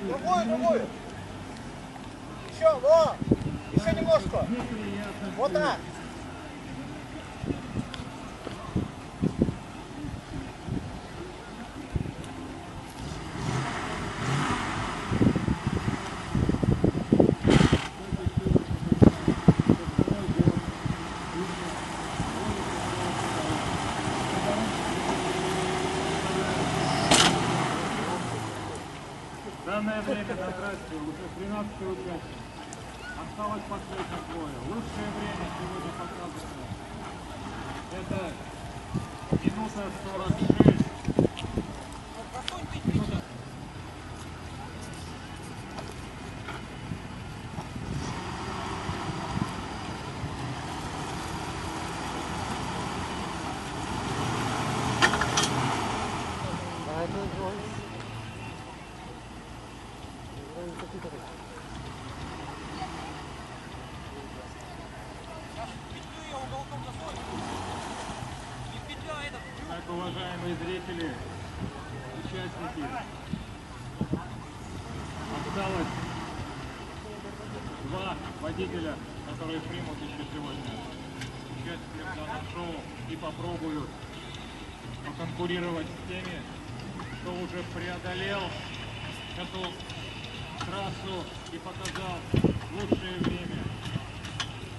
Другую. Еще, во! Еще немножко. Вот так. Данное время на трассе уже 13 участник. Осталось последнее двое. Лучшее время сегодня показано. Это минута 46. Минута. Так, уважаемые зрители, участники, осталось 2 водителя, которые примут еще сегодня участие в данном шоу и попробуют поконкурировать с теми, кто уже преодолел эту трассу и показал лучшее время.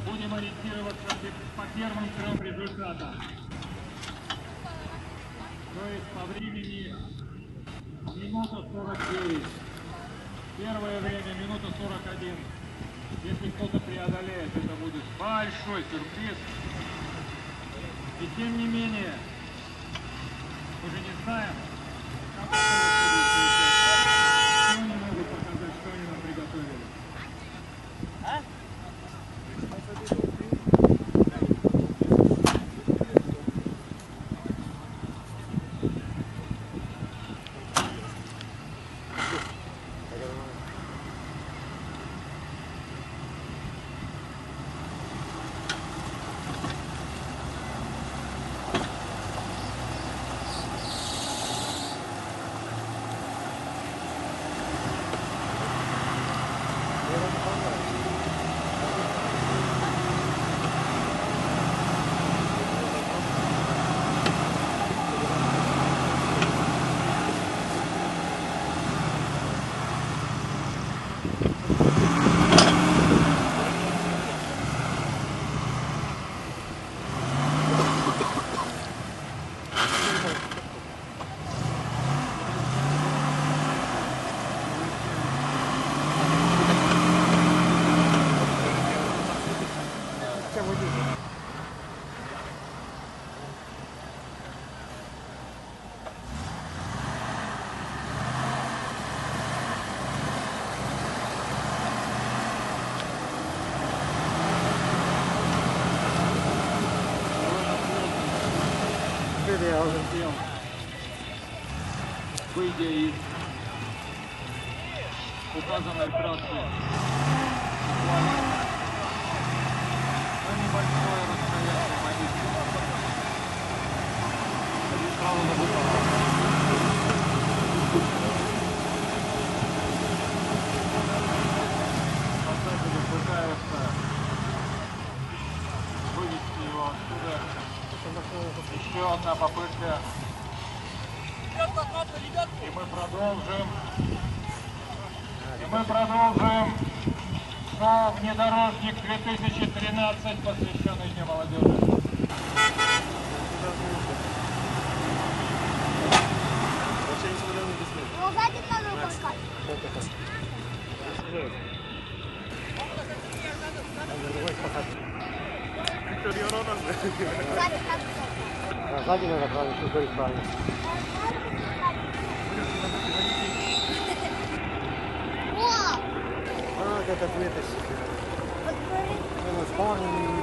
Будем ориентироваться по первым 3 результатам. То есть по времени минута 49. Первое время минута 41. Если кто-то преодолеет, это будет большой сюрприз. И тем не менее, мы же не знаем, как что они могут показать, что они нам приготовили. Выйдя из указанной трассы буквально на небольшое расстояние водителя. Сразу на бутылку. Спасатели пытаются вывести его оттуда. Еще одна попытка. И мы продолжим шоу «Внедорожник 2013», посвященный Дню молодежи. Ну, сзади надо пускать. Сзади надо правильно, что говорит правильно. А, как ответить. Он исполненный.